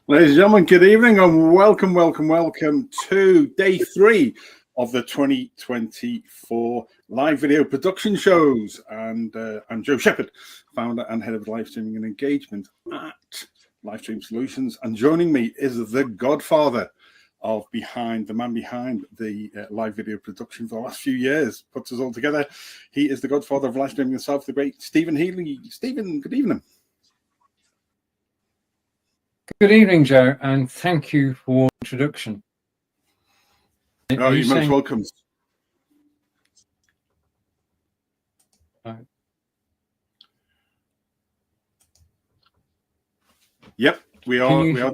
Ladies and gentlemen, good evening and welcome to day 3 of the 2024 live video production shows. And I'm Joe Shepherd, founder and head of Livestreaming and Engagement at Livestream Solutions. And joining me is the godfather of the man behind the live video production for the last few years, puts us all together. He is the godfather of Livestreaming himself, the great Steven HEALEY. Steven, good evening. Good evening, Joe, and thank you for the introduction. Oh, you're most welcome. Yep, we are.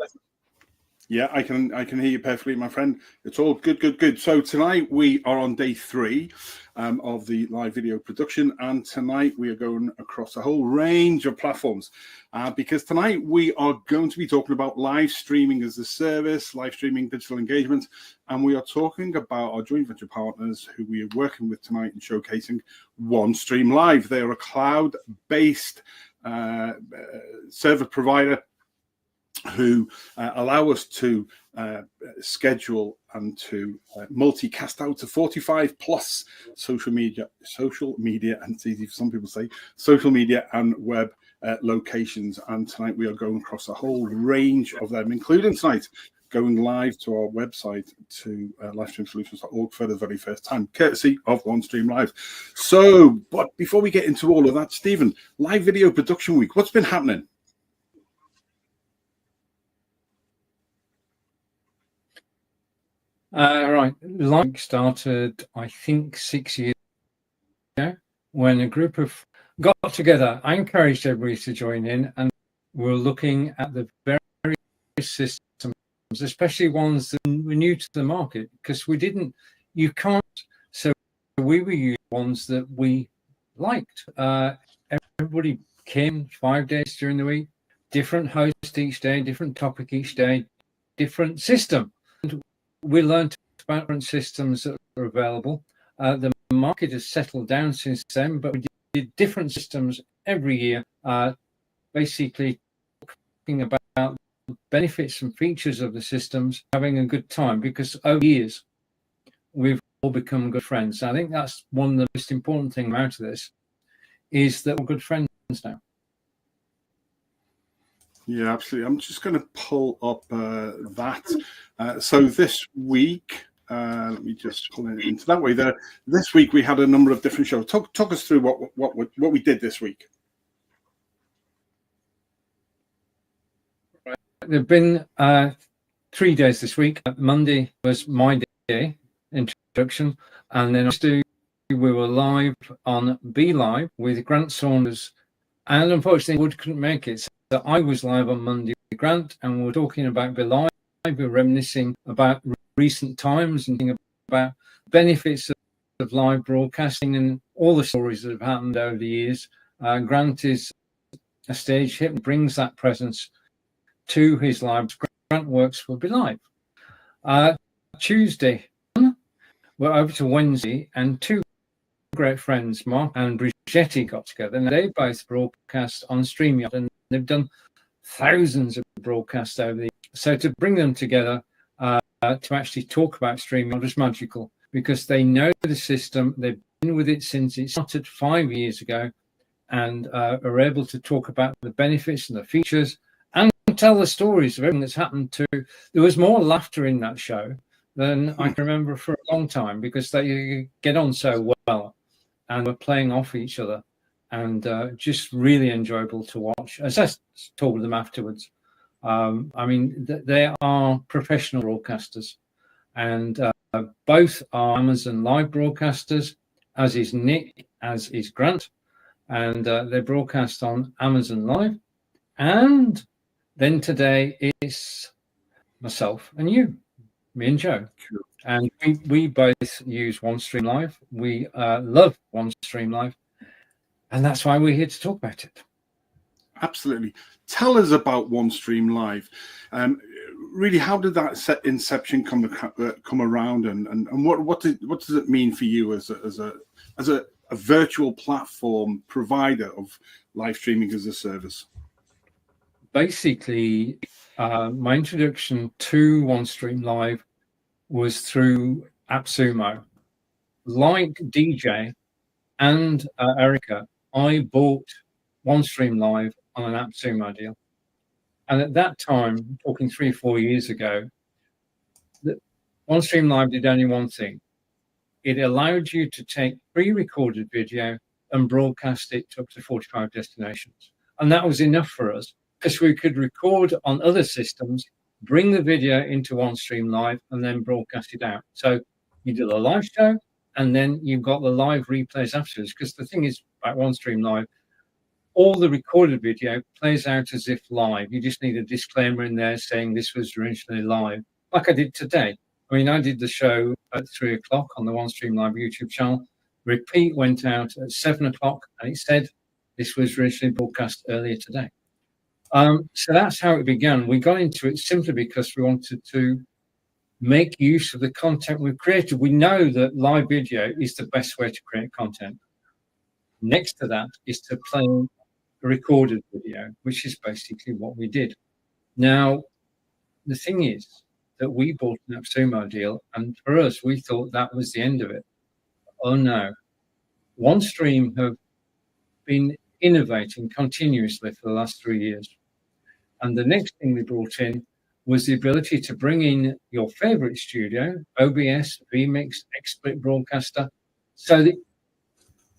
Yeah, I can hear you perfectly, my friend. It's all good. So tonight we are on day 3 of the live video production, and tonight we are going across a whole range of platforms because tonight we are going to be talking about live streaming as a service, live streaming digital engagement, and we are talking about our joint venture partners who we are working with tonight and showcasing Onestream Live. They are a cloud-based server provider who allow us to schedule and to multicast out to 45 plus social media, and it's easy for some people to say, social media and web locations. And tonight we are going across a whole range of them, including tonight going live to our website to livestreamsolutions.org for the very first time, courtesy of Onestream Live. So, but before we get into all of that, Stephen, live video production week, what's been happening? Right, live started, I think, 6 years ago when a group of got together. I encouraged everybody to join in, and we're looking at the various systems, especially ones that were new to the market, because you can't. So we were using ones that we liked. Everybody came 5 days during the week, different host each day, different topic each day, different system. We learned about different systems that are available. The market has settled down since then, but we did different systems every year, basically talking about benefits and features of the systems, having a good time, because over years we've all become good friends. I think that's one of the most important things out of this, is that we're good friends now. Yeah, absolutely. I'm just going to pull up that. So this week, let me just pull it into that way. This week we had a number of different shows. Talk us through what we did this week. Right. There've been 3 days this week. Monday was my day introduction, and then we were live on Be Live with Grant Saunders, and unfortunately Wood couldn't make it. So I was live on Monday with Grant, and we were talking about Be Live. We're reminiscing about recent times and thinking about benefits of live broadcasting and all the stories that have happened over the years. Grant is a stage hit and brings that presence to his lives. Grant works for Be Live. Tuesday, we're over to Wednesday, and 2 great friends, Mark and Brigetti, got together, and they both broadcast on StreamYard, and they've done thousands of broadcasts over the years. So to bring them together to actually talk about StreamYard is magical, because they know the system, they've been with it since it started 5 years ago, and are able to talk about the benefits and the features and tell the stories of everything that's happened to. There was more laughter in that show than I can remember for a long time, because they get on so well and we're playing off each other, and just really enjoyable to watch. As I told them afterwards, I mean, they are professional broadcasters, and both are Amazon Live broadcasters, as is Nick, as is Grant, and they broadcast on Amazon Live. And then today it's myself and you, me and Joe. Sure. And we both use Onestream Live. We love Onestream Live, and that's why we're here to talk about it. Absolutely. Tell us about Onestream Live. Really, how did that inception come around, and what does it mean for you as a virtual platform provider of live streaming as a service? basically, my introduction to Onestream Live was through AppSumo. Like DJ and Erica, I bought Onestream Live on an AppSumo deal. And at that time, talking 3 or 4 years ago, Onestream Live did only one thing. It allowed you to take pre-recorded video and broadcast it to up to 45 destinations. And that was enough for us because we could record on other systems, bring the video into Onestream Live, and then broadcast it out. So you did a live show, and then you've got the live replays afterwards. Because the thing is about Onestream Live, all the recorded video plays out as if live. You just need a disclaimer in there saying this was originally live, like I did today. I mean, I did the show at 3 o'clock on the Onestream Live YouTube channel. Repeat went out at 7 o'clock, and it said this was originally broadcast earlier today. So that's how it began. We got into it simply because we wanted to make use of the content we've created. We know that live video is the best way to create content. Next to that is to play a recorded video, which is basically what we did. Now, the thing is that we bought an AppSumo deal, and for us, we thought that was the end of it. Oh no. Onestream have been innovating continuously for the last 3 years. And the next thing they brought in was the ability to bring in your favorite studio, OBS, vMix, XSplit Broadcaster, so that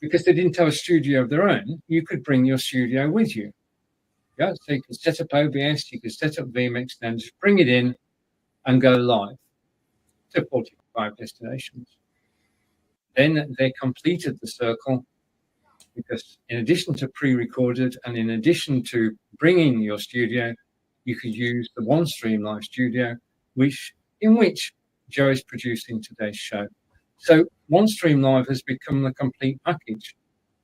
because they didn't have a studio of their own, you could bring your studio with you. Yeah, so you could set up OBS, you could set up vMix, then just bring it in and go live to 45 destinations. Then they completed the circle because in addition to pre-recorded and in addition to bringing your studio, you could use the Onestream Live Studio, in which Joe is producing today's show. So Onestream Live has become the complete package,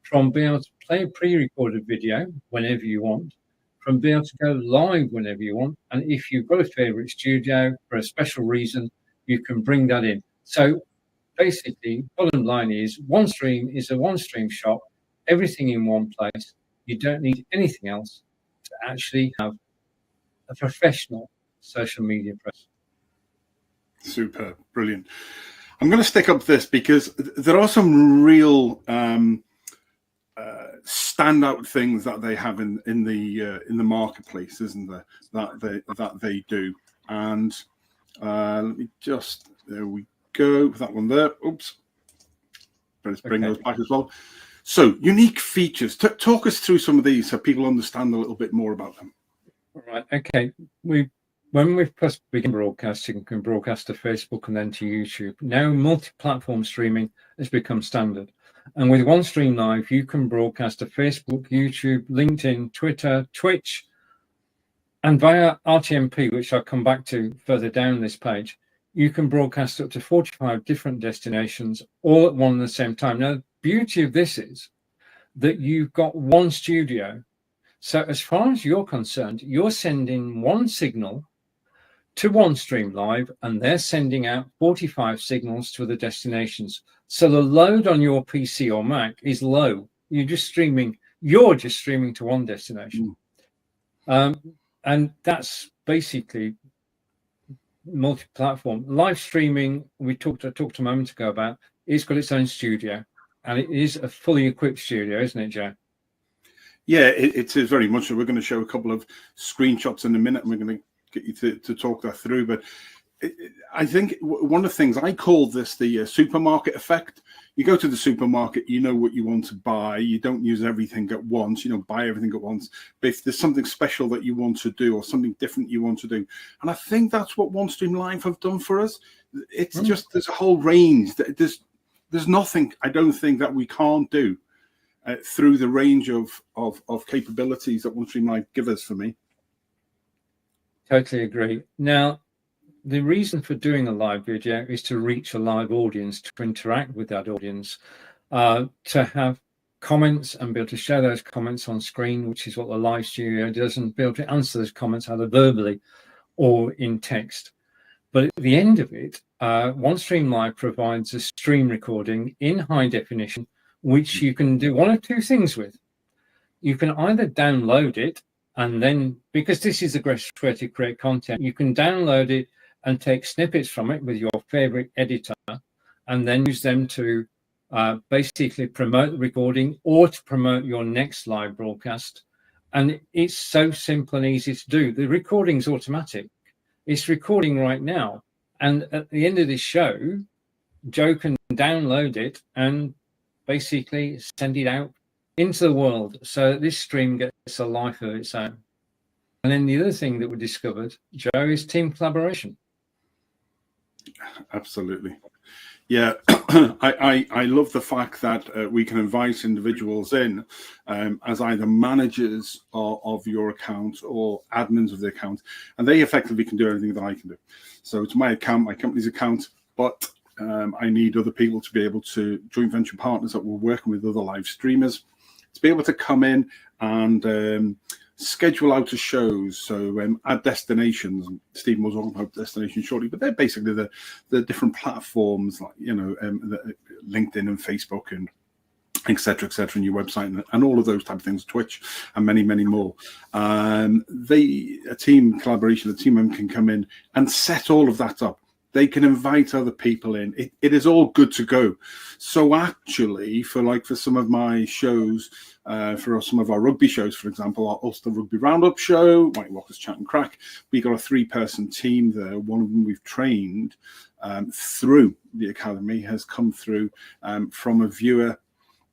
from being able to play a pre-recorded video whenever you want, from being able to go live whenever you want, and if you've got a favorite studio for a special reason, you can bring that in. So basically, bottom line is Onestream is a Onestream shop, everything in one place. You don't need anything else to actually have a professional social media presence. Superb, brilliant. I'm going to stick up this because there are some real standout things that they have in the marketplace, isn't there? That they do. And let me just, there we go, that one there. Oops, let's bring those back as well. So unique features. Talk us through some of these so people understand a little bit more about them. All right. Okay. When we first began broadcasting, we can broadcast to Facebook and then to YouTube. Now multi-platform streaming has become standard. And with Onestream Live, you can broadcast to Facebook, YouTube, LinkedIn, Twitter, Twitch, and via RTMP, which I'll come back to further down this page, you can broadcast up to 45 different destinations all at one and the same time. Now, the beauty of this is that you've got one studio. So as far as you're concerned, you're sending one signal to Onestream Live, and they're sending out 45 signals to the destinations. So the load on your PC or Mac is low. You're just streaming to one destination. And that's basically multi-platform. Live streaming, I talked a moment ago about, it's got its own studio, and it is a fully equipped studio, isn't it, Joe? Yeah, it is very much so. We're going to show a couple of screenshots in a minute, and we're going to get you to talk that through. But I think one of the things, I call this the supermarket effect. You go to the supermarket, you know what you want to buy. You don't use everything at once. You don't buy everything at once. But if there's something special that you want to do or something different you want to do, and I think that's what Onestream Live have done for us. It's just, there's a whole range. There's nothing, I don't think, that we can't do through the range of capabilities that Onestream Live give us, for me. Totally agree. Now, the reason for doing a live video is to reach a live audience, to interact with that audience, to have comments and be able to share those comments on screen, which is what the live studio does, and be able to answer those comments either verbally or in text. But at the end of it, Onestream Live provides a stream recording in high definition, which you can do one of two things with. You can either download it And then, because this is the best way to create content, you can download it and take snippets from it with your favorite editor, and then use them to basically promote the recording or to promote your next live broadcast. And it's so simple and easy to do. The recording's automatic. It's recording right now. And at the end of this show, Joe can download it and basically send it out into the world. So this stream gets a life of its own. And then the other thing that we discovered, Joe, is team collaboration. Absolutely. Yeah, I love the fact that we can invite individuals in as either managers of your account or admins of the account, and they effectively can do everything that I can do. So it's my account, my company's account, but I need other people to be able to, joint venture partners that we're working with, other live streamers, to be able to come in and schedule out the shows. So add destinations. Stephen was talking about destinations shortly, but they're basically the different platforms, like, you know, LinkedIn and Facebook and et cetera, and your website and all of those type of things, Twitch and many, many more. A team collaboration, a team member can come in and set all of that up. They can invite other people in. It is all good to go. So actually, for some of my shows, for some of our rugby shows, for example, our Ulster Rugby Roundup show, White Walkers Chat and Crack, we got a 3-person team there. One of them we've trained through the academy, has come through from a viewer,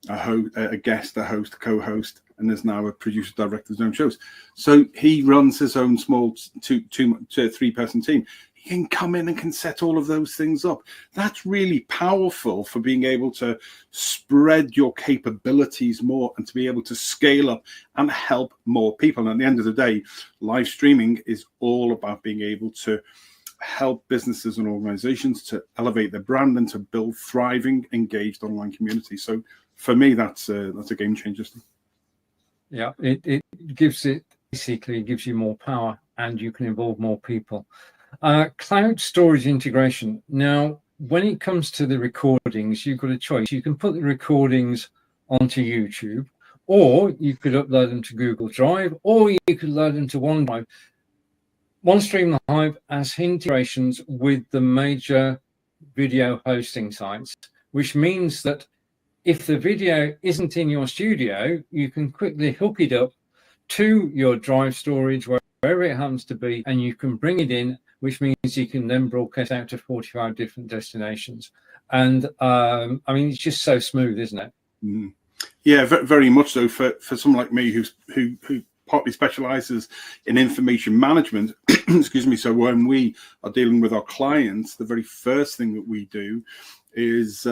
a guest, a host, a co-host, and is now a producer, director of his own shows. So he runs his own small 3-person team. He can come in and can set all of those things up. That's really powerful for being able to spread your capabilities more and to be able to scale up and help more people. And at the end of the day, live streaming is all about being able to help businesses and organizations to elevate their brand and to build thriving, engaged online communities. So for me, that's a game changer. Yeah, it basically gives you more power, and you can involve more people. Cloud storage integration. Now, when it comes to the recordings, you've got a choice. You can put the recordings onto YouTube, or you could upload them to Google Drive, or you could load them to OneDrive. Onestream Live has integrations with the major video hosting sites, which means that if the video isn't in your studio, you can quickly hook it up to your drive storage, wherever it happens to be, and you can bring it in, which means you can then broadcast out to 45 different destinations. And I mean, it's just so smooth, isn't it? Mm. Yeah, very much so. For someone like me who partly specializes in information management, excuse me. So when we are dealing with our clients, the very first thing that we do is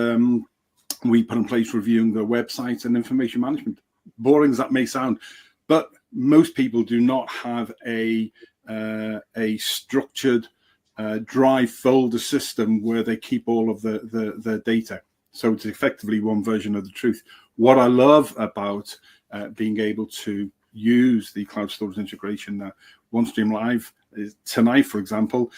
we put in place reviewing their websites and information management. Boring as that may sound, but most people do not have a structured drive folder system where they keep all of the data. So it's effectively one version of the truth. What I love about being able to use the cloud storage integration, OneStream Live is tonight, for example,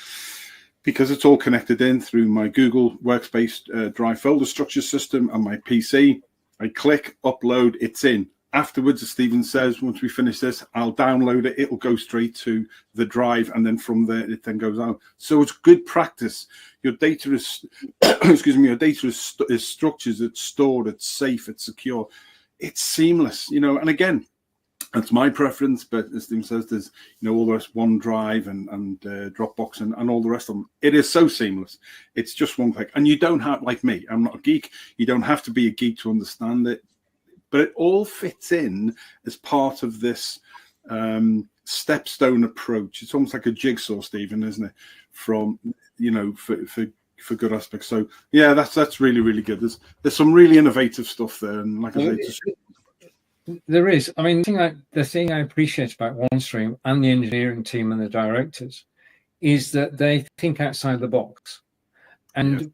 because it's all connected in through my Google Workspace drive folder structure system and my PC. I click, upload, it's in. Afterwards, as Steven says, once we finish this, I'll download it. It'll go straight to the drive, and then from there, it then goes out. So it's good practice. Your data is, excuse me, your data is structured, it's stored, it's safe, it's secure, it's seamless. You know, and again, that's my preference. But as Steven says, there's all the rest, OneDrive and Dropbox and all the rest of them. It is so seamless. It's just one click, and you don't have, like me, I'm not a geek. You don't have to be a geek to understand it. But it all fits in as part of this stepstone approach. It's almost like a jigsaw, Stephen, isn't it? From for good aspects. So yeah, that's really, really good. There's some really innovative stuff there, and like I say, there is. I mean, the thing I appreciate about OneStream and the engineering team and the directors is that they think outside the box, and yeah,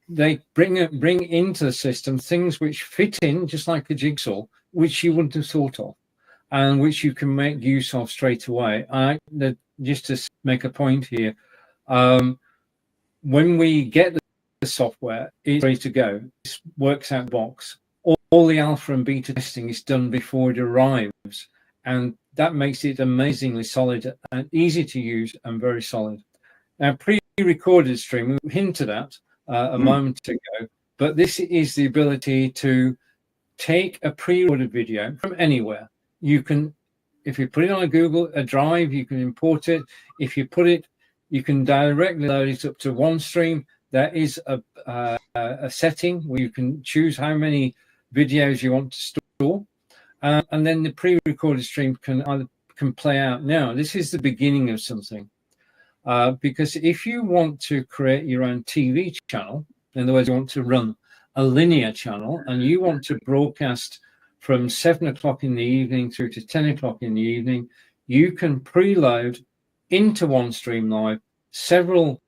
they bring into the system things which fit in just like a jigsaw, which you wouldn't have thought of, and which you can make use of straight away. Just to make a point here, when we get the software, it's ready to go. It works out the box. All the alpha and beta testing is done before it arrives, and that makes it amazingly solid and easy to use and very solid. Now, pre-recorded stream, we hinted at a moment ago, but this is the ability to take a pre-recorded video from anywhere. You can, if you put it on a Drive, you can import it. If you put it, you can directly load it up to Onestream. There is a setting where you can choose how many videos you want to store, and then the pre-recorded stream can play out. Now, this is the beginning of something, because if you want to create your own TV channel, in other words, you want to run a linear channel and you want to broadcast from 7 o'clock in the evening through to 10 o'clock in the evening, you can preload into Onestream Live several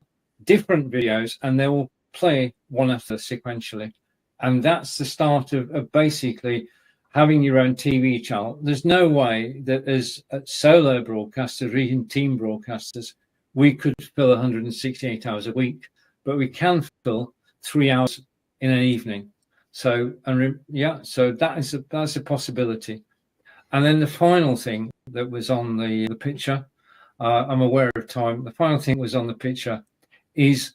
different videos and they will play one after sequentially. And that's the start of basically having your own TV channel. There's no way that as solo broadcasters or even team broadcasters, we could fill 168 hours a week, but we can fill 3 hours in an evening. So, so that's a possibility. And then the final thing that was on the picture, I'm aware of time. The final thing that was on the picture is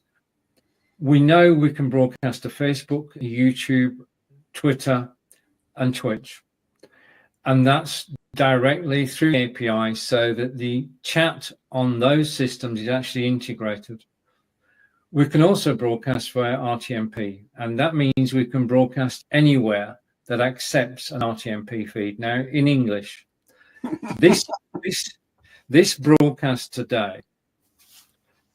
we know we can broadcast to Facebook, YouTube, Twitter, and Twitch. And that's directly through the API so that the chat on those systems is actually integrated. We can also broadcast via RTMP, and that means we can broadcast anywhere that accepts an RTMP feed. Now, in English, this broadcast today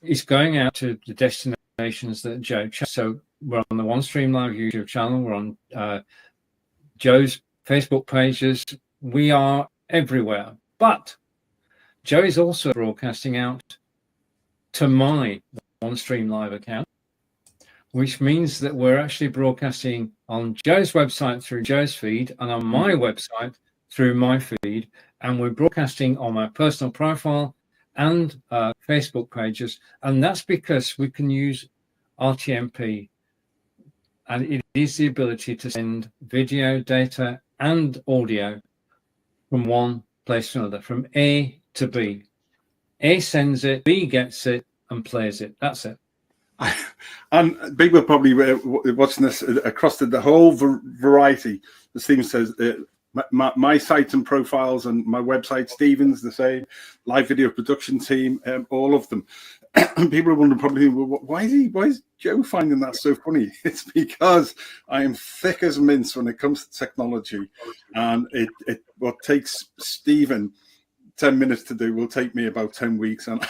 is going out to the destinations that Joe chose. So we're on the Onestream Live YouTube channel. We're on Joe's Facebook pages. We are everywhere. But Joe is also broadcasting out to my Onestream Live account, which means that we're actually broadcasting on Joe's website through Joe's feed and on my website through my feed. And we're broadcasting on my personal profile and Facebook pages. And that's because we can use RTMP. And it is the ability to send video, data, and audio from one place to another, from A to B. A sends it, B gets it, and plays it. That's it. And people probably watching this across the whole variety. The Steven says my sites and profiles and my website, Steven's the same, live video production team, all of them. People are wondering probably, well, why is Joe finding that so funny? It's because I am thick as mince when it comes to technology, and what takes Steven 10 minutes to do will take me about 10 weeks. And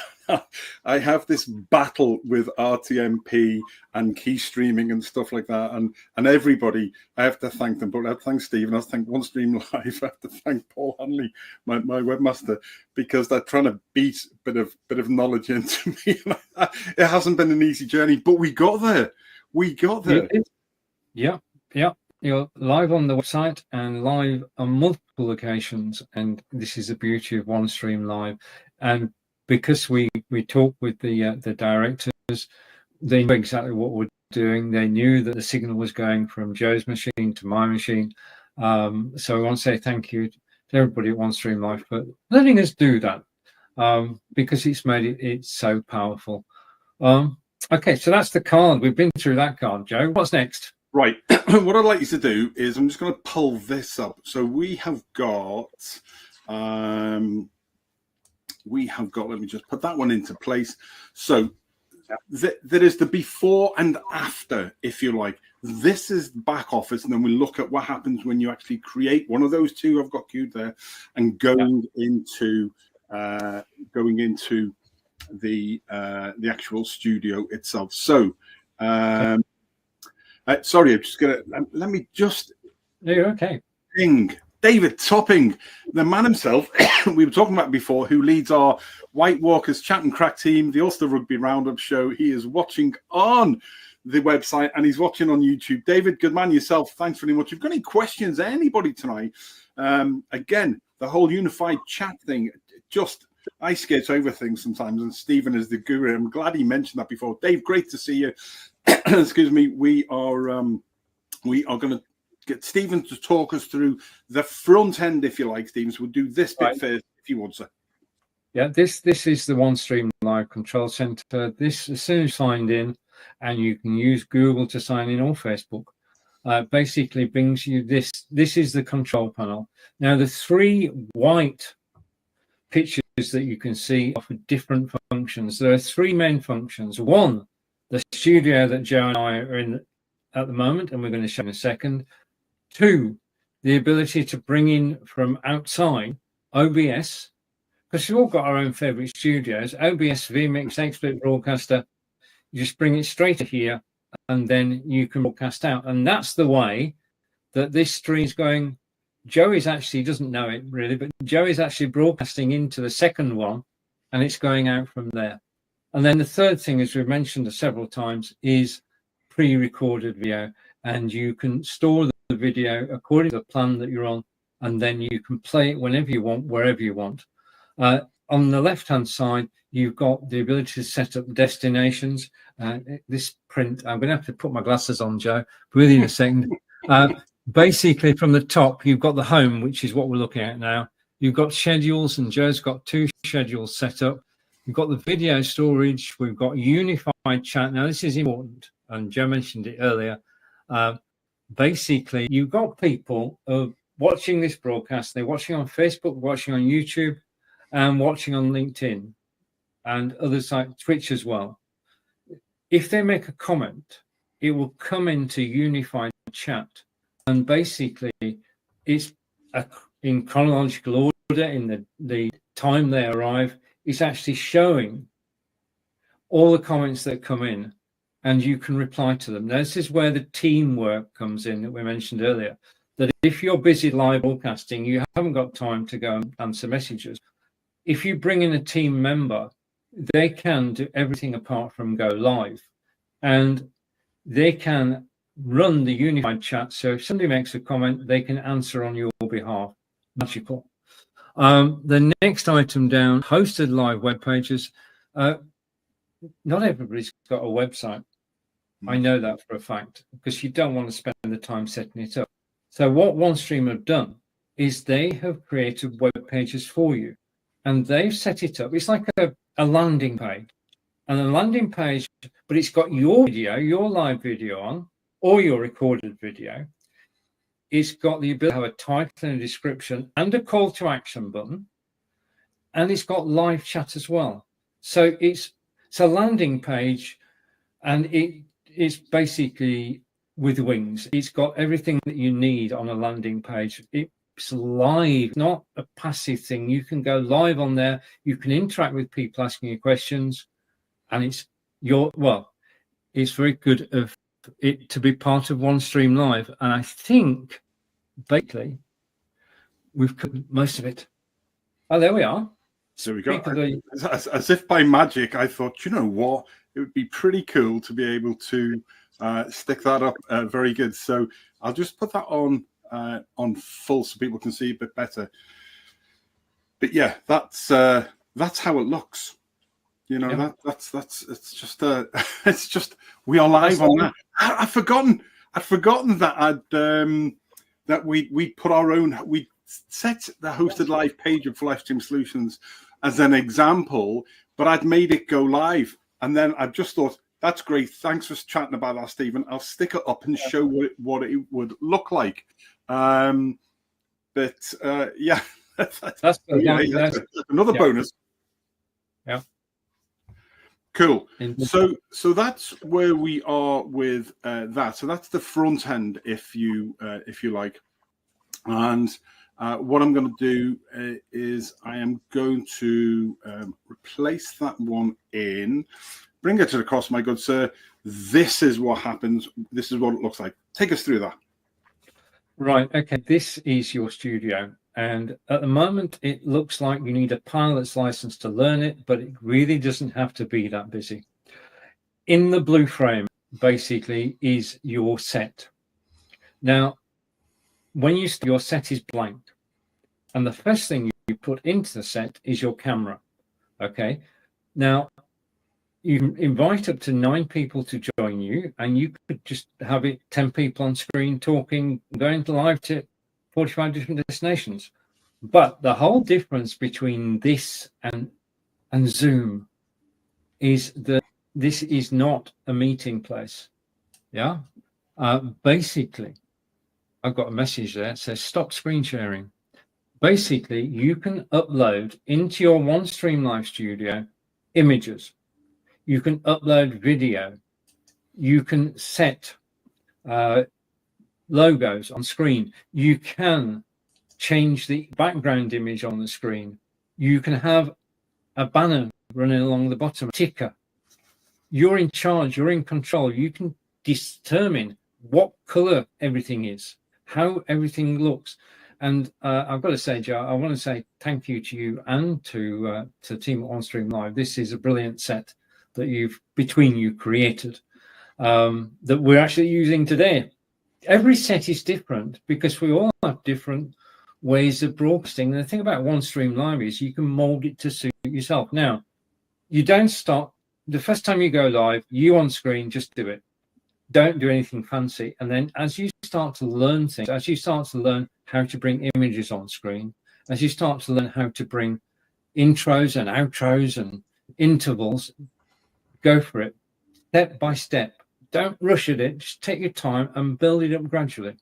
I have this battle with RTMP and key streaming and stuff like that. And everybody, I have to thank them. But I have to thank Steven. I have to thank Onestream Live. I have to thank Paul Hanley, my webmaster, because they're trying to beat a bit of knowledge into me. It hasn't been an easy journey, but we got there. Yeah. You're live on the website and live on multiple locations, and this is the beauty of Onestream Live. And because we talk with the directors, they know exactly what we're doing. They knew that the signal was going from Joe's machine to my machine. So I want to say thank you to everybody at Onestream Live for letting us do that, because it's made it so powerful. Okay, so that's the card. We've been through that card, Joe. What's next? Right. What I'd like you to do is I'm just going to pull this up. So we have got, let me just put that one into place. So there is the before and after, if you like. This is back office, and then we look at what happens when you actually create one of those two I've got queued there, and going into the actual studio itself. So, sorry, I'm just gonna let me just. No, you're okay. David Topping, the man himself, we were talking about before, who leads our White Walkers Chat and Crack team, the Ulster Rugby Roundup show. He is watching on the website and he's watching on YouTube. David, good man yourself. Thanks very much. If you've got any questions, anybody tonight, again, the whole unified chat thing, I skate over things sometimes, and Steven is the guru. I'm glad he mentioned that before. Dave, great to see you. Excuse me. We are going to get Steven to talk us through the front end, if you like, Steven. So we'll do this bit first, if you would, sir. Yeah, this is the Onestream Live Control Center. This, as soon as you signed in, and you can use Google to sign in or Facebook, basically brings you this. This is the control panel. Now, the 3 white pictures that you can see offer different functions. There are 3 main functions. One, the studio that Joe and I are in at the moment, and we're going to show in a second. 2, the ability to bring in from outside OBS, because we've all got our own favorite studios. OBS, vMix, XSplit Broadcaster. You just bring it straight here, and then you can broadcast out. And that's the way that this stream is going. Joey's actually doesn't know it really, but Joey's actually broadcasting into the second one, and it's going out from there. And then the third thing, as we've mentioned several times, is pre-recorded video, and you can store the video according to the plan that you're on, and then you can play it whenever you want, wherever you want. On the left-hand side, you've got the ability to set up destinations. This print, I'm going to have to put my glasses on, Joe, with you in a second. Basically, from the top, you've got the home, which is what we're looking at now. You've got schedules, and Joe's got 2 schedules set up. You've got the video storage. We've got unified chat. Now, this is important, and Joe mentioned it earlier. Basically, you've got people watching this broadcast. They're watching on Facebook, watching on YouTube, and watching on LinkedIn and other sites, Twitch as well. If they make a comment, it will come into unified chat. And basically, it's in chronological order, in the time they arrive. It's actually showing all the comments that come in, and you can reply to them. Now, this is where the teamwork comes in that we mentioned earlier, that if you're busy live broadcasting, you haven't got time to go and answer messages. If you bring in a team member, they can do everything apart from go live, and they can run the unified chat. So if somebody makes a comment, they can answer on your behalf. Magical. The next item down, hosted live web pages. Not everybody's got a website. I know that for a fact, because you don't want to spend the time setting it up. So what Onestream have done is they have created web pages for you, and they've set it up. It's like a landing page, and a landing page, but it's got your video, your live video on, or your recorded video. It's got the ability to have a title and a description and a call to action button, and it's got live chat as well. So it's a landing page, and it's basically with wings. It's got everything that you need on a landing page. It's live, not a passive thing. You can go live on there. You can interact with people asking you questions, and it's very good of it to be part of Onestream Live. And I think basically we've covered most of it. Oh, there we are. So we got as if by magic. I thought, you know what, it would be pretty cool to be able to stick that up. Very good. So I'll just put that on full so people can see a bit better. But yeah, that's how it looks. You know, yeah. It's just we are live on that. I'd forgotten that that we put our own, we set the hosted live page of Livestream Solutions as an example, but I'd made it go live, and then I just thought, that's great. Thanks for chatting about that, Stephen. I'll stick it up and show what it would look like. Yeah, that's another bonus. Yeah. Cool. So that's where we are with that. So that's the front end, if you like. And what I'm going to do is I am going to replace that one in, bring it across, my good sir. This is what happens. This is what it looks like. Take us through that. Right. Okay. This is your studio. And at the moment, it looks like you need a pilot's license to learn it, but it really doesn't have to be that busy. In the blue frame, basically, is your set. Now, when you start, your set is blank. And the first thing you put into the set is your camera. Okay. Now, you can invite up to 9 people to join you, and you could just have it 10 people on screen talking, going live to 45 different destinations. But the whole difference between this and Zoom is that this is not a meeting place. Yeah. Basically, I've got a message there that says stop screen sharing. Basically, you can upload into your Onestream Live Studio images. You can upload video. You can set logos on screen. You can change the background image on the screen. You can have a banner running along the bottom, a ticker. You're in charge. You're in control. You can determine what color everything is, how everything looks. And I've got to say, Joe, I want to say thank you to you and to the team at Onestream Live. This is a brilliant set that you've between you created that we're actually using today. Every set is different because we all have different ways of broadcasting. And the thing about Onestream Live is you can mold it to suit yourself. Now, you don't start the first time you go live, you on screen, just do it. Don't do anything fancy. And then as you start to learn things, as you start to learn how to bring images on screen, as you start to learn how to bring intros and outros and intervals, go for it step by step. Don't rush at it. Just take your time and build it up gradually.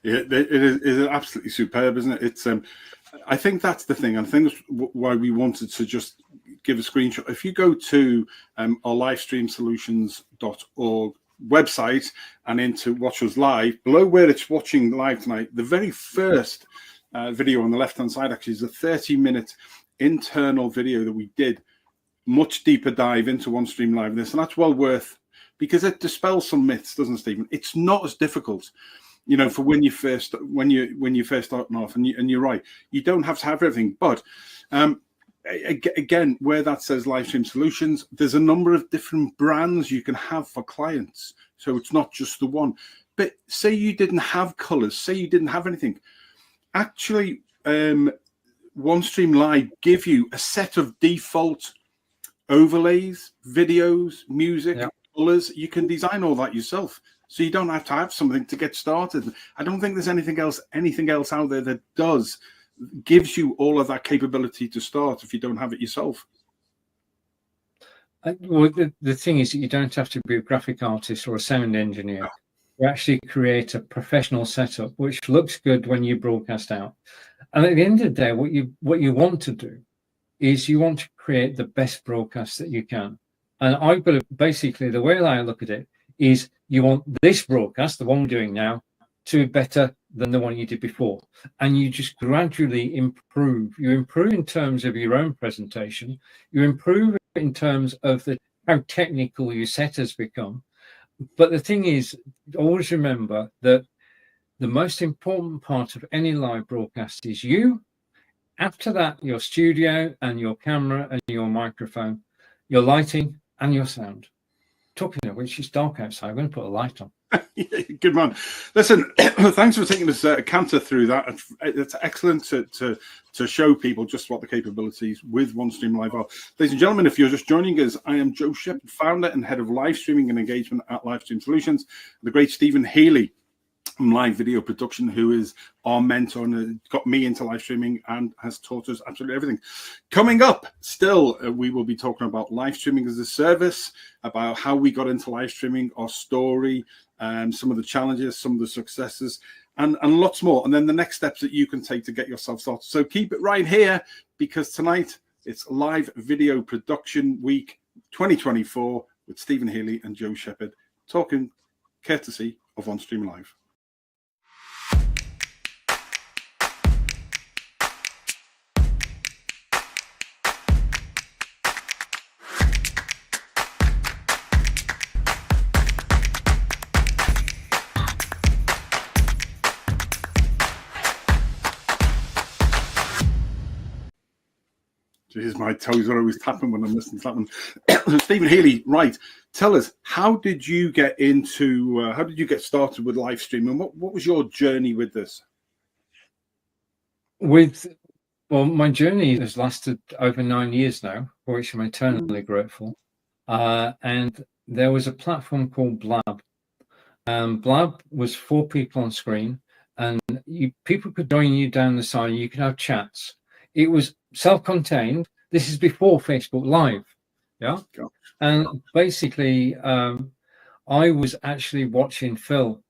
Yeah, it is absolutely superb, isn't it? It's I think that's the thing. I think that's why we wanted to just give a screenshot. If you go to our livestreamsolutions.org website and into Watch Us Live, below where it's watching live tonight, the very first video on the left-hand side actually is a 30-minute internal video that we did, much deeper dive into Onestream Live this, and that's well worth, because it dispels some myths, doesn't it, Stephen? It's not as difficult, you know, for when you first starting off, and you're right, you don't have to have everything. But again, where that says Livestream Solutions, there's a number of different brands you can have for clients, so it's not just the one. But say you didn't have colors, say you didn't have anything, actually Onestream Live give you a set of default overlays, videos, music, colors. You can design all that yourself, so you don't have to have something to get started. I don't think there's anything else out there that gives you all of that capability to start if you don't have it yourself. Well, the thing is that you don't have to be a graphic artist or a sound engineer. You actually create a professional setup which looks good when you broadcast out. And at the end of the day, what you want to do is you want to create the best broadcast that you can. And I've got basically, the way I look at it is you want this broadcast, the one we're doing now, to be better than the one you did before. And you just gradually improve. You improve in terms of your own presentation. You improve in terms of how technical your set has become. But the thing is, always remember that the most important part of any live broadcast is you. After that, your studio and your camera and your microphone, your lighting and your sound. Talking of which, it's dark outside. I'm going to put a light on. Good man. Listen, thanks for taking us a canter through that. It's excellent to show people just what the capabilities with Onestream Live are. Ladies and gentlemen, if you're just joining us, I am Joe Shepherd, founder and head of live streaming and engagement at Livestream Solutions. The great Stephen HEALEY from live video production, who is our mentor and got me into live streaming and has taught us absolutely everything. Coming up, still, we will be talking about live streaming as a service, about how we got into live streaming, our story, some of the challenges, some of the successes, and lots more. And then the next steps that you can take to get yourself started. So keep it right here, because tonight it's Live Video Production Week 2024 with Stephen HEALEY and Joe Shepherd, talking courtesy of Onestream Live. Jeez, my toes are always tapping when I'm listening to that one. Stephen HEALEY, right? Tell us, how did you get started with live streaming? What was your journey with this? Well, my journey has lasted over 9 years now, for which I'm eternally grateful. And there was a platform called Blab. Blab was 4 people on screen, and people could join you down the side. You could have chats. It was self-contained. This is before Facebook Live, yeah. And basically, I was actually watching Phil,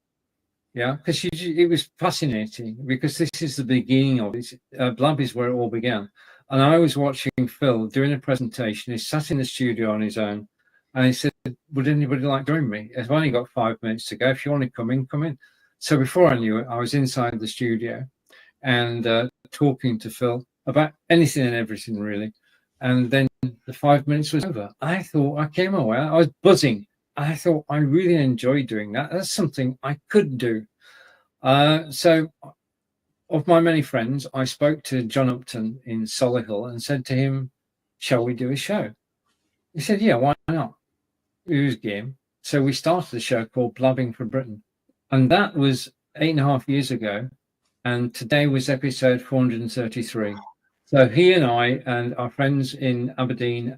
yeah, because it was fascinating, because this is the beginning of it. Blab is where it all began, and I was watching Phil doing a presentation. He sat in the studio on his own, and he said, "Would anybody like to join me? I've only got 5 minutes to go. If you want to come in, come in." So before I knew it, I was inside the studio and talking to Phil about anything and everything, really. And then the 5 minutes was over. I thought, I came away, I was buzzing. I thought I really enjoyed doing that. That's something I could do. So of my many friends, I spoke to John Upton in Solihull and said to him, shall we do a show? He said, yeah, why not? It was game. So we started a show called Blabbing for Britain. And that was 8.5 years ago. And today was episode 433. So he and I and our friends in Aberdeen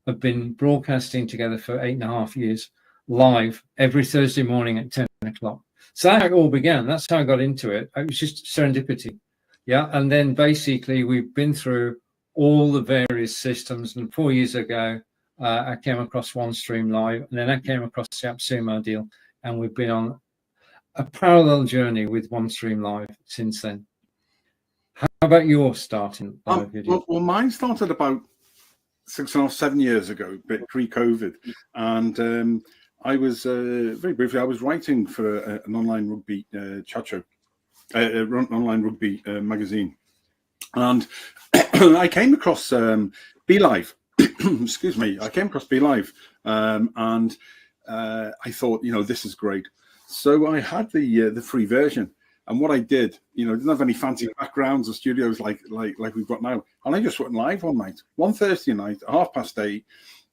have been broadcasting together for 8.5 years, live every Thursday morning at 10 o'clock. So that's how it all began. That's how I got into it. It was just serendipity. Yeah. And then basically we've been through all the various systems. And 4 years ago, I came across Onestream Live, and then I came across the AppSumo deal. And we've been on a parallel journey with Onestream Live since then. How about your starting live video? Well, mine started about 6.5, 7 years ago, a bit pre-COVID, and I was very briefly. I was writing for an online rugby chat show, online rugby magazine, and I came across Be Live. Excuse me, I came across Be Live, and I thought, this is great. So I had the free version. And what I did, didn't have any fancy backgrounds or studios like we've got now. And I just went live one night, one Thursday night, 8:30.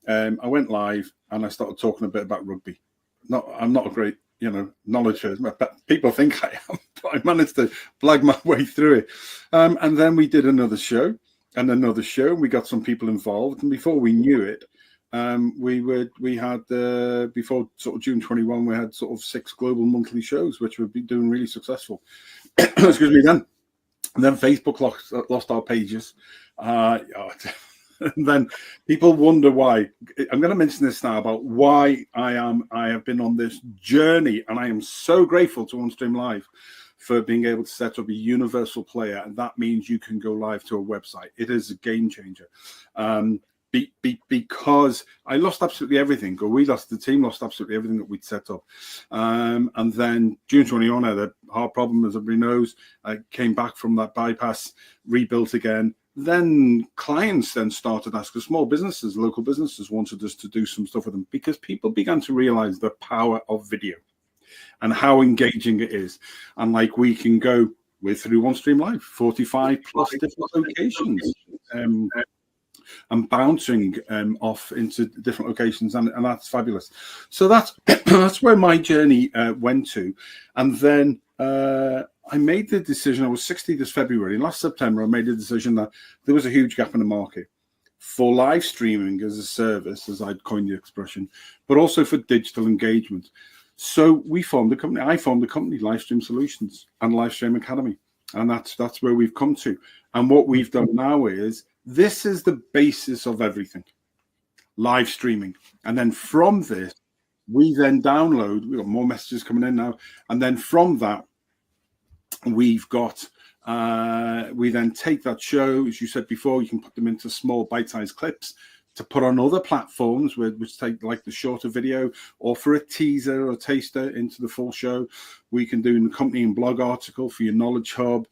I went live and I started talking a bit about rugby. I'm not a great, knowledge person, but people think I am. But I managed to blag my way through it. And then we did another show and another show. And we got some people involved. And before we knew it, we had before sort of June 21, we had sort of 6 global monthly shows, which would be doing really successful. Excuse me. Then Facebook lost our pages. And then people wonder why. I'm going to mention this now about why I have been on this journey, and I am so grateful to Onestream Live for being able to set up a universal player, and that means you can go live to a website. It is a game changer. Because I lost absolutely everything, or the team lost absolutely everything that we'd set up. And then June 21, I had a heart problem, as everybody knows. I came back from that bypass, rebuilt again. Then clients then started asking, small businesses, local businesses wanted us to do some stuff with them, because people began to realize the power of video and how engaging it is. And we can go, we're through Onestream Live, 45 plus different locations. And bouncing off into different locations, and that's fabulous. So that's where my journey went to. And then I made the decision. I was 60 this February. Last September, I made the decision that there was a huge gap in the market for live streaming as a service, as I'd coined the expression, but also for digital engagement. So we formed a company. I formed a company, Livestream Solutions and Livestream Academy, and that's where we've come to. And what we've done now is, this is the basis of everything, live streaming. And then from this, we then download, we've got more messages coming in now. And then from that, we've got, we then take that show, as you said before, you can put them into small bite-sized clips to put on other platforms, which take like the shorter video, or for a teaser or taster into the full show. We can do an accompanying blog article for your knowledge hub.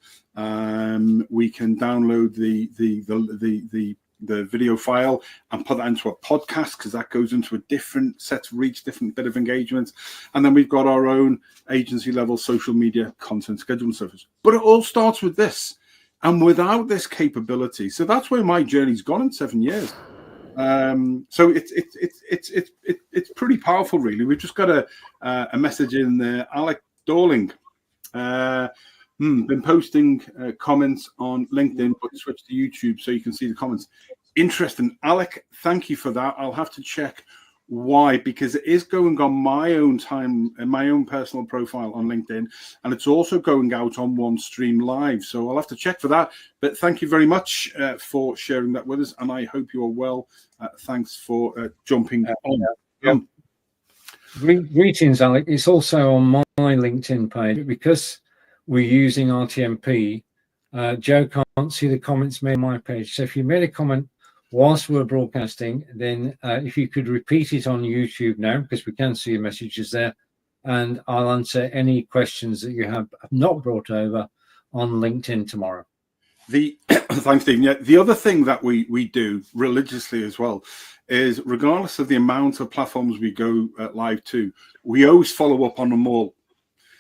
We can download the video file and put that into a podcast, because that goes into a different set of reach, different bit of engagement. And then we've got our own agency level social media content scheduling service. But it all starts with this, and without this capability. So that's where my journey's gone in 7 years. So it's pretty powerful, really. We've just got a message in there. Alec Dorling, been posting comments on LinkedIn, but switch to YouTube so you can see the comments. Interesting, Alec. Thank you for that. I'll have to check Why? Because it is going on my own time and my own personal profile on LinkedIn, and it's also going out on Onestream Live. So I'll have to check for that. But thank you very much for sharing that with us, and I hope you are well. Thanks for jumping on. Yeah. Greetings, Alec. It's also on my LinkedIn page because we're using RTMP. Joe can't see the comments made on my page. So if you made a comment whilst we're broadcasting, then if you could repeat it on YouTube now, because we can see your messages there, and I'll answer any questions that you have not brought over on LinkedIn tomorrow. Thanks, Stephen. Yeah, the other thing that we do religiously as well is, regardless of the amount of platforms we go live to, we always follow up on them all.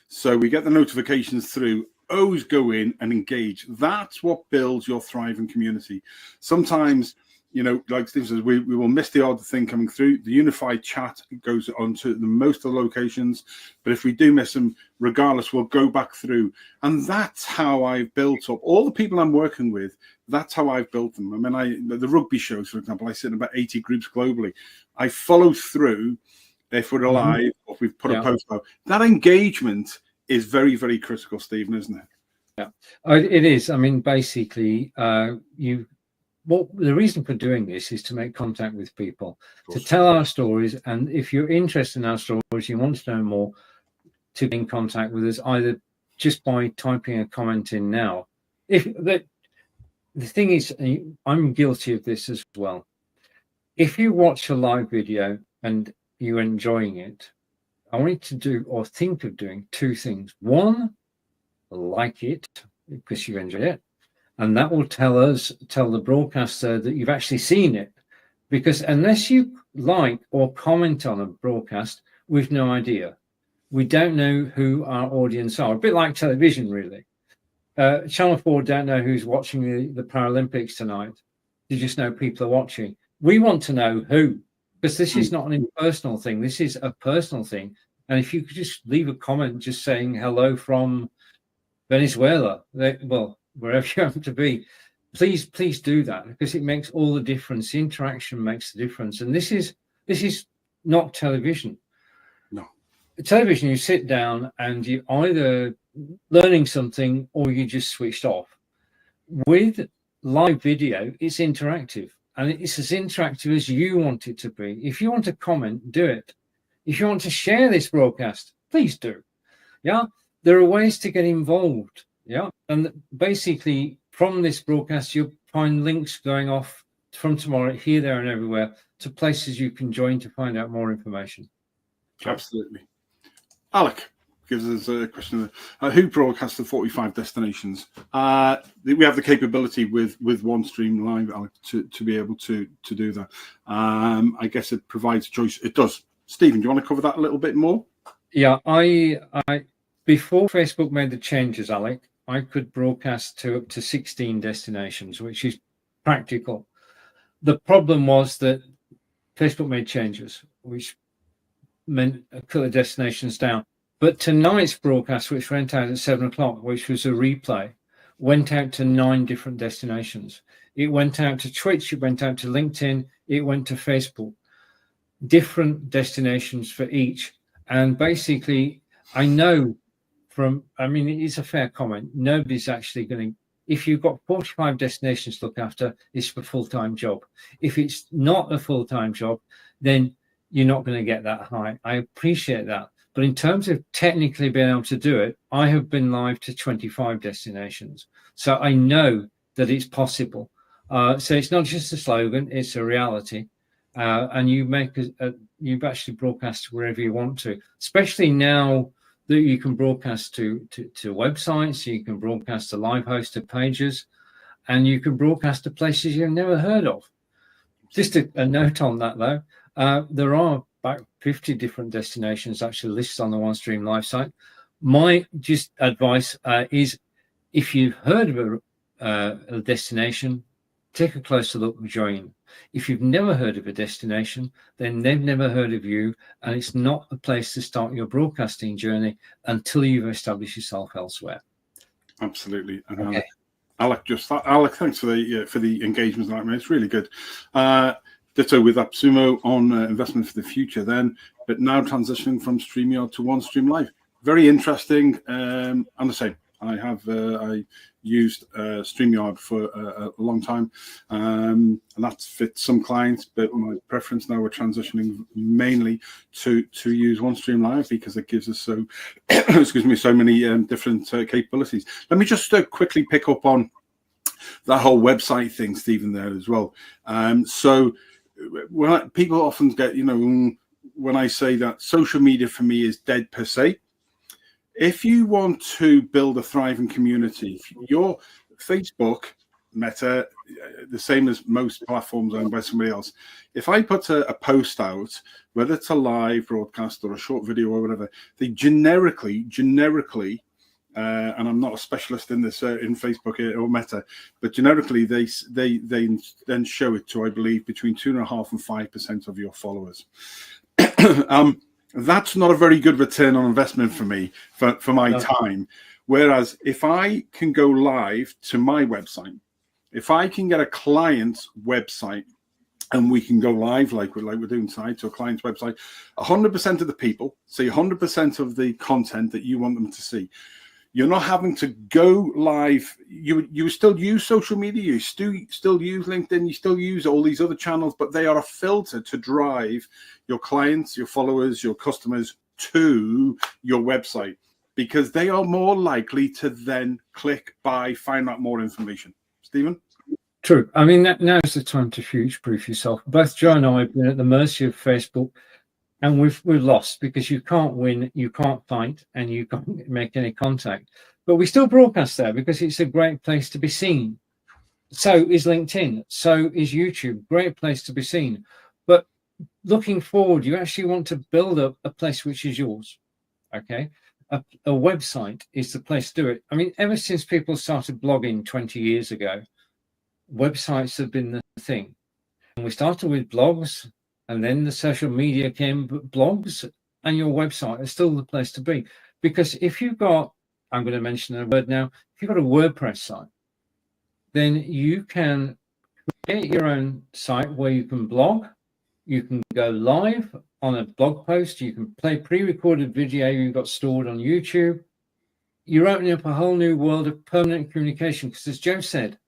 So we get the notifications through, always go in and engage. That's what builds your thriving community. Sometimes, you know, like Steve says, we will miss the odd thing coming through. The unified chat goes on to most of the locations. But if we do miss them, regardless, we'll go back through. And that's how I've built up all the people I'm working with. That's how I've built them. I mean, the rugby shows, for example, I sit in about 80 groups globally. I follow through if we're alive or if we've put a post out. That engagement is very, very critical, Stephen, isn't it? Yeah, it is. I mean, basically, the reason for doing this is to make contact with people, to tell our stories. And if you're interested in our stories, you want to know more, to get in contact with us, either just by typing a comment in now. The thing is, I'm guilty of this as well. If you watch a live video and you're enjoying it, I want you to do or think of doing two things. One, like it because you enjoy it. And that will tell the broadcaster that you've actually seen it. Because unless you like or comment on a broadcast, we've no idea. We don't know who our audience are. A bit like television, really. Channel 4 don't know who's watching the Paralympics tonight. You just know people are watching. We want to know who, because this is not an impersonal thing. This is a personal thing. And if you could just leave a comment just saying hello from Venezuela, well, wherever you happen to be, please do that, because it makes all the difference. The interaction makes the difference. And this is not television. No. Television, you sit down and you either learning something or you just switched off. With live video, it's interactive, and it's as interactive as you want it to be. If you want to comment, do it. If you want to share this broadcast, please do. Yeah, there are ways to get involved. Yeah, and basically from this broadcast, you'll find links going off from tomorrow here, there, and everywhere to places you can join to find out more information. Absolutely. Alec gives us a question: who broadcasts the 45 destinations? We have the capability with Onestream Live, Alec, to be able to do that. I guess it provides choice. It does. Stephen, do you want to cover that a little bit more? Yeah, I before Facebook made the changes, Alec, I could broadcast to up to 16 destinations, which is practical. The problem was that Facebook made changes, which meant a couple of destinations down. But tonight's broadcast, which went out at 7 o'clock, which was a replay, went out to 9 different destinations. It went out to Twitch, it went out to LinkedIn, it went to Facebook. Different destinations for each. And basically, I know it is a fair comment. Nobody's actually going to, if you've got 45 destinations to look after, it's a full-time job. If it's not a full-time job, then you're not going to get that high. I appreciate that. But in terms of technically being able to do it, I have been live to 25 destinations. So I know that it's possible. So it's not just a slogan, it's a reality. And you've actually broadcast wherever you want to, especially now that you can broadcast to websites, you can broadcast to live hosted pages, and you can broadcast to places you've never heard of. Just a note on that, though. There are about 50 different destinations actually listed on the Onestream Live site. My just advice is, if you've heard of a destination, take a closer look and join. If you've never heard of a destination, then they've never heard of you, and it's not a place to start your broadcasting journey until you've established yourself elsewhere. Absolutely. And okay. Alec, thanks for the engagement. It's really good. Ditto with AppSumo on investment for the future then, but now transitioning from StreamYard to Onestream Live. Very interesting. And the same, I used StreamYard for a long time, and that fits some clients, but my preference now, we're transitioning mainly to use Onestream Live because it gives us so excuse me, so many different capabilities. Let me just quickly pick up on that whole website thing, Stephen, there as well. So when people often get, when I say that social media for me is dead per se, if you want to build a thriving community, your Facebook, Meta, the same as most platforms owned by somebody else, if I put a post out, whether it's a live broadcast or a short video or whatever, they generically, and I'm not a specialist in this in Facebook or Meta, but generically they then show it to, I believe, between 2.5% and 5% of your followers. That's not a very good return on investment for me, for my time. Whereas if I can go live to my website, if I can get a client's website and we can go live like we're doing tonight to a client's website, 100% of the people see 100% of the content that you want them to see. You're not having to go live. You still use social media, you still use LinkedIn, you still use all these other channels, but they are a filter to drive your clients, your followers, your customers to your website, because they are more likely to then click, buy, find out more information. Stephen? True. I mean, now's the time to future-proof yourself. Both Joe and I have been at the mercy of Facebook, and we've lost because you can't win, you can't fight, and you can't make any contact. But we still broadcast there because it's a great place to be seen. So is LinkedIn. So is YouTube. Great place to be seen. But looking forward, you actually want to build up a place which is yours. Okay. A website is the place to do it. I mean, ever since people started blogging 20 years ago, websites have been the thing. And we started with blogs, and then the social media came, but blogs and your website are still the place to be. Because if you've got, I'm going to mention a word now, if you've got a WordPress site, then you can create your own site where you can blog, you can go live on a blog post, you can play pre-recorded video you've got stored on YouTube. You're opening up a whole new world of permanent communication, because as Joe said,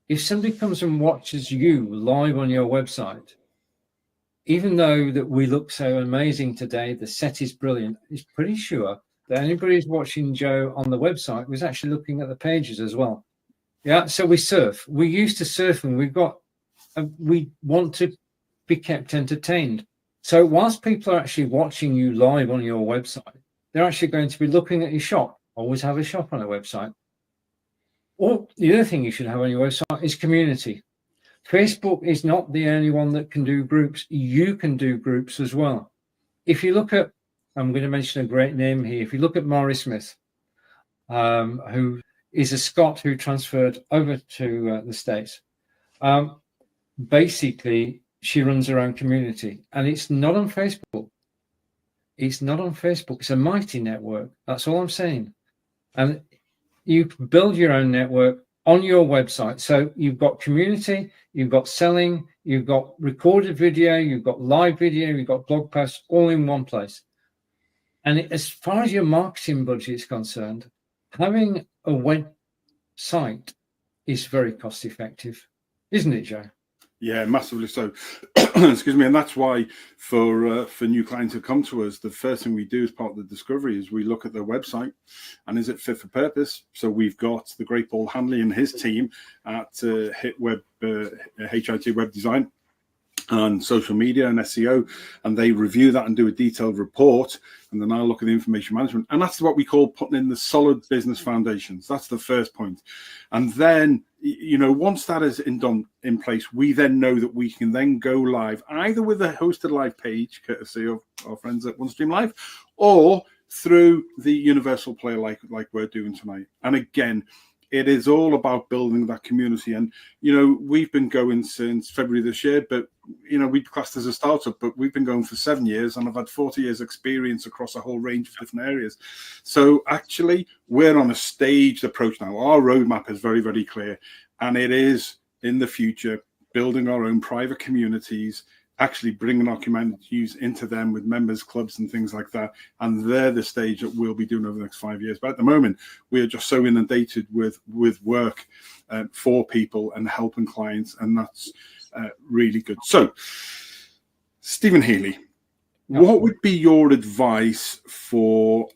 if somebody comes and watches you live on your website, even though that we look so amazing today, the set is brilliant, it's pretty sure that anybody who's watching Joe on the website was actually looking at the pages as well. Yeah, so we surf. We're used to surfing. We want to be kept entertained. So whilst people are actually watching you live on your website, they're actually going to be looking at your shop. Always have a shop on a website. Or the other thing you should have on your website is community. Facebook is not the only one that can do groups. You can do groups as well. If you look at, I'm going to mention a great name here. If you look at Maury Smith, who is a Scot who transferred over to the States, basically she runs her own community, and it's not on Facebook. It's not on Facebook. It's a mighty network. That's all I'm saying. And you can build your own network on your website. So you've got community, you've got selling, you've got recorded video, you've got live video, you've got blog posts, all in one place. And as far as your marketing budget is concerned, having a website is very cost effective, isn't it, Joe? Yeah, massively so. Excuse me. And that's why for new clients who come to us, the first thing we do as part of the discovery is we look at their website and is it fit for purpose? So we've got the great Paul Hanley and his team at HIT Web Design and social media and SEO, and they review that and do a detailed report, and then I'll look at the information management, and that's what we call putting in the solid business foundations. That's the first point. And then, once that is in place, we then know that we can then go live either with a hosted live page, courtesy of our friends at Onestream Live, or through the universal player like we're doing tonight. And again, it is all about building that community. And, we've been going since February this year, but, we classed as a startup, but we've been going for 7 years, and I've had 40 years experience across a whole range of different areas. So actually, we're on a staged approach now. Our roadmap is very, very clear, and it is in the future building our own private communities actually bringing our communities into them with members clubs and things like that. And they're the stage that we'll be doing over the next 5 years. But at the moment, we are just so inundated with work for people and helping clients. And that's really good. So, Stephen Healy, what would be your advice for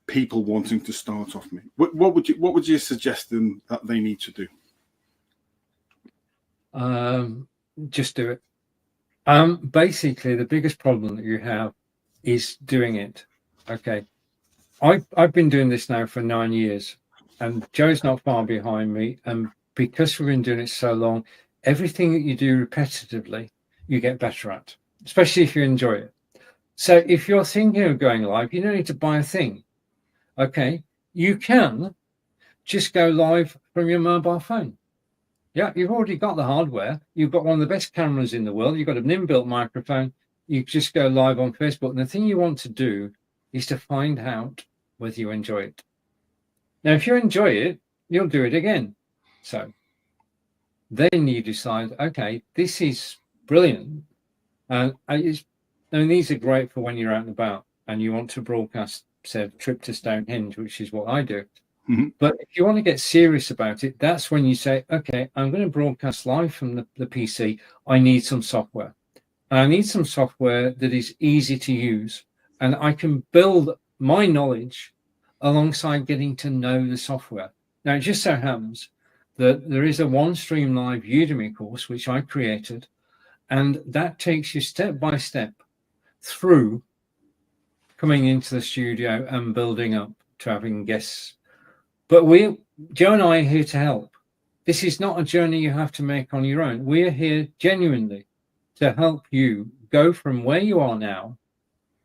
people wanting to start off? What would you suggest them that they need to do? Just do it. Basically, the biggest problem that you have is doing it. Okay, I've been doing this now for 9 years, and Joe's not far behind me. And because we've been doing it so long, everything that you do repetitively, you get better at, especially if you enjoy it. So if you're thinking of going live, you don't need to buy a thing. Okay, you can just go live from your mobile phone. Yeah, you've already got the hardware. You've got one of the best cameras in the world. You've got an inbuilt microphone. You just go live on Facebook. And the thing you want to do is to find out whether you enjoy it. Now, if you enjoy it, you'll do it again. So then you decide, okay, this is brilliant. And these are great for when you're out and about and you want to broadcast, say, a trip to Stonehenge, which is what I do. Mm-hmm. But if you want to get serious about it, that's when you say, okay, I'm going to broadcast live from the PC. I need some software. And I need some software that is easy to use. And I can build my knowledge alongside getting to know the software. Now, it just so happens that there is a Onestream Live Udemy course, which I created. And that takes you step by step through coming into the studio and building up to having guests. But Joe and I are here to help. This is not a journey you have to make on your own. We are here genuinely to help you go from where you are now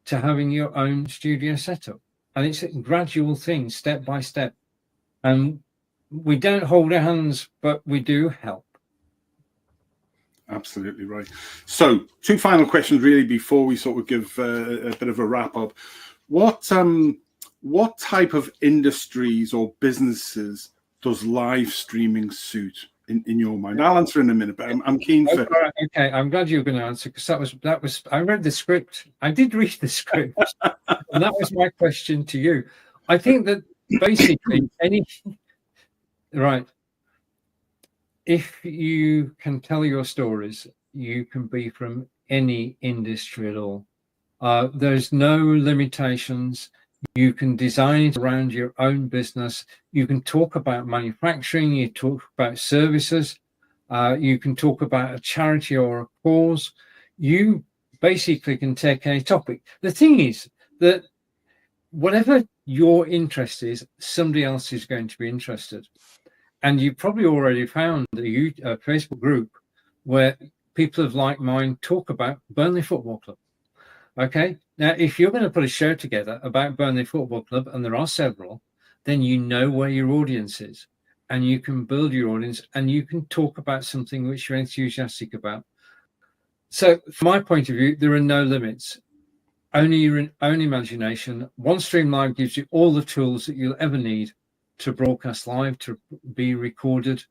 to having your own studio setup. And it's a gradual thing, step by step. And we don't hold our hands, but we do help. Absolutely right. So 2 final questions really before we sort of give a bit of a wrap up. What type of industries or businesses does live streaming suit in your mind? I'll answer in a minute, but I'm keen for. Okay, I'm glad you were going to answer because that was. I read the script. I did read the script, and that was my question to you. I think that basically right. If you can tell your stories, you can be from any industry at all. There's no limitations. You can design it around your own business. You can talk about manufacturing. You talk about services. You can talk about a charity or a cause. You basically can take any topic. The thing is that whatever your interest is, somebody else is going to be interested. And you probably already found a Facebook group where people of like mind talk about Burnley Football Club. Okay, now if you're going to put a show together about Burnley Football Club, and there are several, then you know where your audience is, and you can build your audience, and you can talk about something which you're enthusiastic about. So from my point of view, there are no limits, only your own imagination. Onestream Live gives you all the tools that you'll ever need to broadcast live, to be recorded,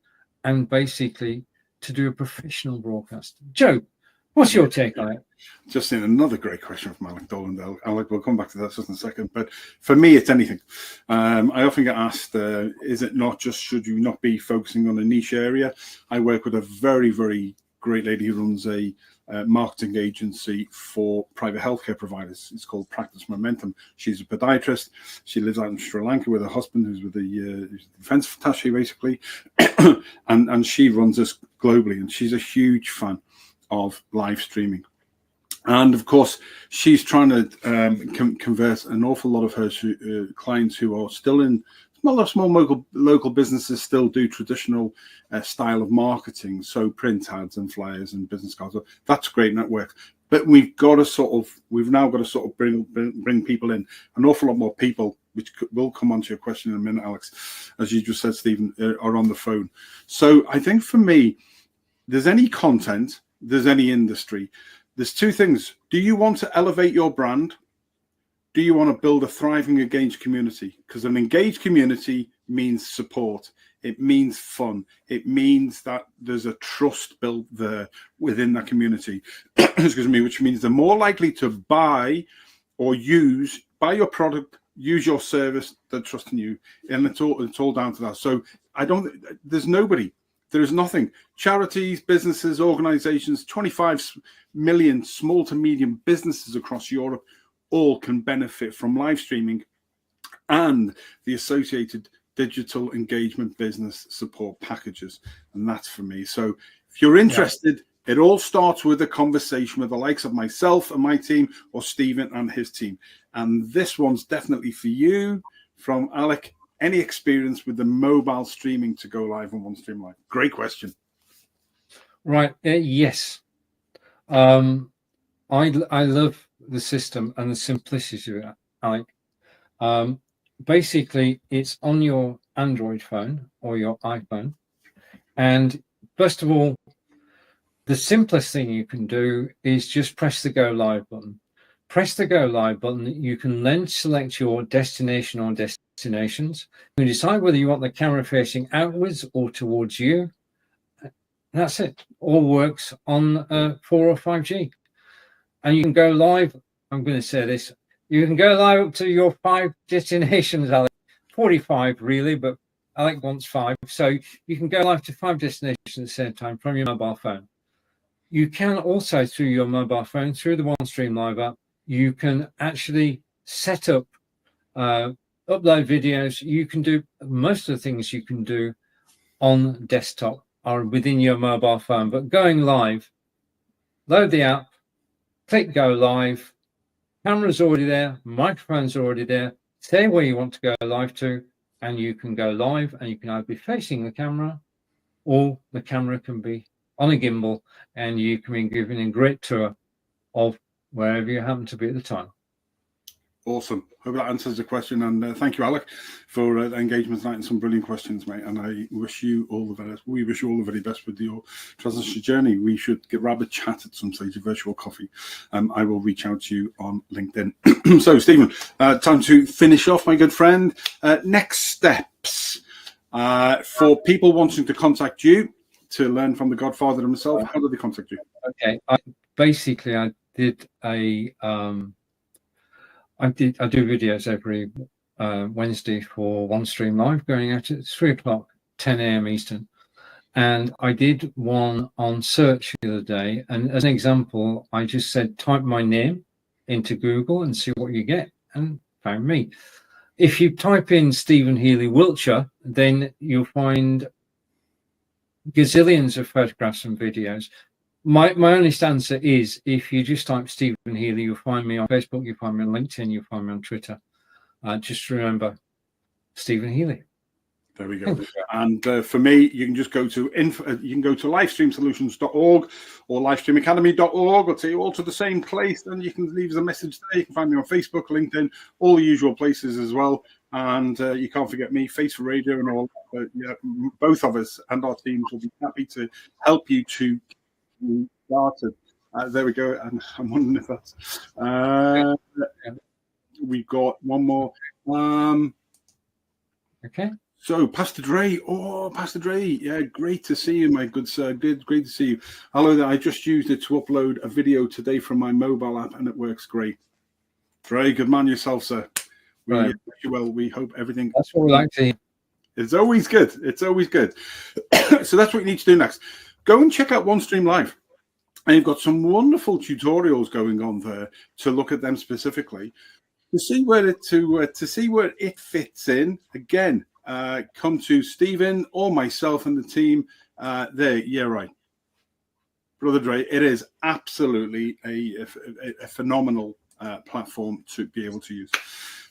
and basically to do a professional broadcast. Joe, what's your take on it? Just in another great question from Alec Dolan. Alec, we'll come back to that just in a second. But for me, it's anything. I often get asked, is it not just, should you not be focusing on a niche area? I work with a very, very great lady who runs a marketing agency for private healthcare providers. It's called Practice Momentum. She's a podiatrist. She lives out in Sri Lanka with her husband, who's with the defense attaché, basically. and she runs this globally, and she's a huge fan of live streaming. And of course, she's trying to convert an awful lot of her clients who are still in small local businesses, still do traditional style of marketing, so print ads and flyers and business cards. So that's great network. But we've now got to sort of bring people in, an awful lot more people, which will come on to your question in a minute, Alex, as you just said, Stephen, are on the phone. So I think for me, there's any content, there's any industry. There's 2 things. Do you want to elevate your brand? Do you want to build a thriving, engaged community? Because an engaged community means support. It means fun. It means that there's a trust built there within that community, excuse me, which means they're more likely to buy or buy your product, use your service, they're trusting you. And it's all down to that. So there's nothing. Charities, businesses, organizations, 25 million small to medium businesses across Europe all can benefit from live streaming and the associated digital engagement business support packages. And that's for me. So if you're interested, it all starts with a conversation with the likes of myself and my team, or Steven and his team. And this one's definitely for you. From Alec, any experience with the mobile streaming to go live on Onestream Live? Great question. Right. Yes. I love the system and the simplicity of it, Alec. Basically, it's on your Android phone or your iPhone. And first of all, the simplest thing you can do is just press the Go Live button. Press the Go Live button. You can then select your destination or destinations. You decide whether you want the camera facing outwards or towards you. That's it. All works on 4 or 5G. And you can go live. I'm going to say this. You can go live up to your 5 destinations, Alec. 45 really, but Alec wants 5. So you can go live to 5 destinations at the same time from your mobile phone. You can also, through your mobile phone, through the Onestream Live app, you can actually set up, upload videos. You can do most of the things you can do on desktop are within your mobile phone. But going live, load the app, click Go Live. Camera's already there, microphone's already there. Say where you want to go live to, and you can go live, and you can either be facing the camera or the camera can be on a gimbal, and you can be given a great tour of wherever you happen to be at the time. Awesome. Hope that answers the question. And thank you, Alec, for the engagement tonight and some brilliant questions, mate. And I wish you all the best. We wish you all the very best with your transition journey. We should grab a chat at some stage, a virtual coffee. I will reach out to you on LinkedIn. So, Steven, time to finish off, my good friend. Next steps for people wanting to contact you to learn from the Godfather himself. How do they contact you? Okay. I did a I do videos every Wednesday for Onestream Live, going out at 3 o'clock, 10 a.m. Eastern. And I did one on search the other day. And as an example, I just said, type my name into Google and see what you get, and found me. If you type in Stephen Healy Wiltshire, then you'll find gazillions of photographs and videos. My honest answer is, if you just type Stephen Healy, you'll find me on Facebook, you'll find me on LinkedIn, you'll find me on Twitter. Just remember, Stephen Healy. There we go. And for me, you can just go to livestreamsolutions.org or livestreamacademy.org. I'll take you all to the same place, and you can leave us a message there. You can find me on Facebook, LinkedIn, all the usual places as well. And you can't forget me, Face for Radio and all. Yeah, both of us and our teams will be happy to help you to started. There we go. And I'm wondering if that's we've got one more. Okay. So Pastor Dre. Oh, Pastor Dre. Yeah, great to see you, my good sir. Great to see you. Hello there. I just used it to upload a video today from my mobile app, and it works great. Dre, good man yourself, sir. We wish you well. We hope everything. That's what we like to hear. It's always good. It's always good. So that's what you need to do next. Go and check out Onestream Live. And you've got some wonderful tutorials going on there to look at them specifically to see where it fits in. Again, come to Steven or myself and the team there. Yeah, right. Brother Dre, it is absolutely a phenomenal platform to be able to use.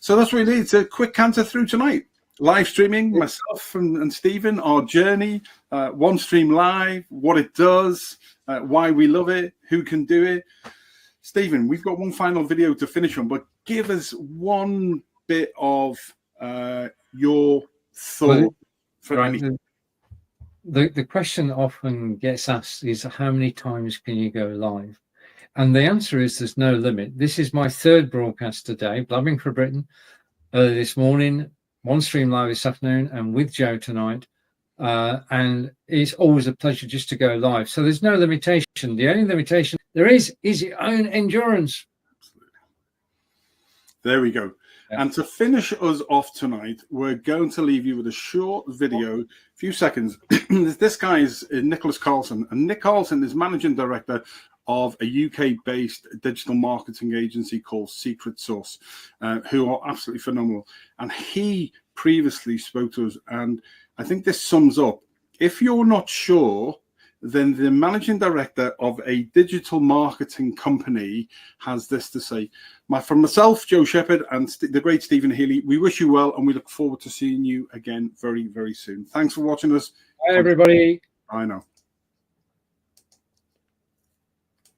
So that's what we need. It's a quick canter through tonight. Live streaming, myself and Steven, our journey, Onestream Live, what it does, why we love it, who can do it. Steven, we've got one final video to finish on, but give us one bit of your thought. The question often gets asked is, how many times can you go live? And the answer is, there's no limit. This is my 3rd broadcast today, Blabbing for Britain, early this morning, Onestream Live this afternoon, and with Joe tonight. and it's always a pleasure just to go live. So there's no limitation. The only limitation there is your own endurance. There we go. Yeah. And to finish us off tonight, we're going to leave you with a short video, a few seconds. This guy is Nicholas Carlson, and Nick Carlson is managing director of a UK-based digital marketing agency called Secret Sauce, who are absolutely phenomenal. And he previously spoke to us, and I think this sums up. If you're not sure, then the managing director of a digital marketing company has this to say. From myself, Joe Shepherd, and the great Stephen Healy, we wish you well, and we look forward to seeing you again very, very soon. Thanks for watching us. Bye, everybody. I know.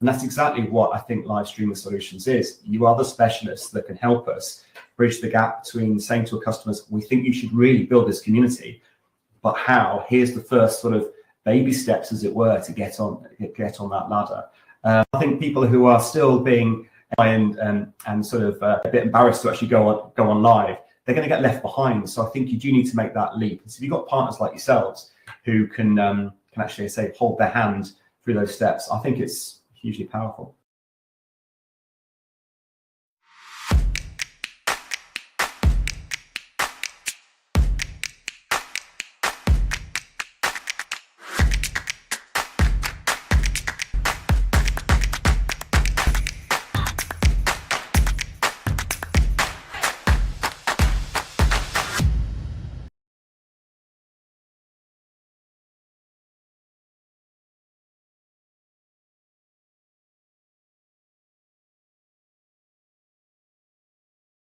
And that's exactly what I think Livestreaming Solutions is. You are the specialists that can help us bridge the gap between saying to our customers, we think you should really build this community, but how? Here's the first sort of baby steps, as it were, to get on that ladder. I think people who are still being and sort of a bit embarrassed to actually go on live, they're going to get left behind. So I think you do need to make that leap. So if you've got partners like yourselves who can actually hold their hand through those steps, I think it's hugely powerful.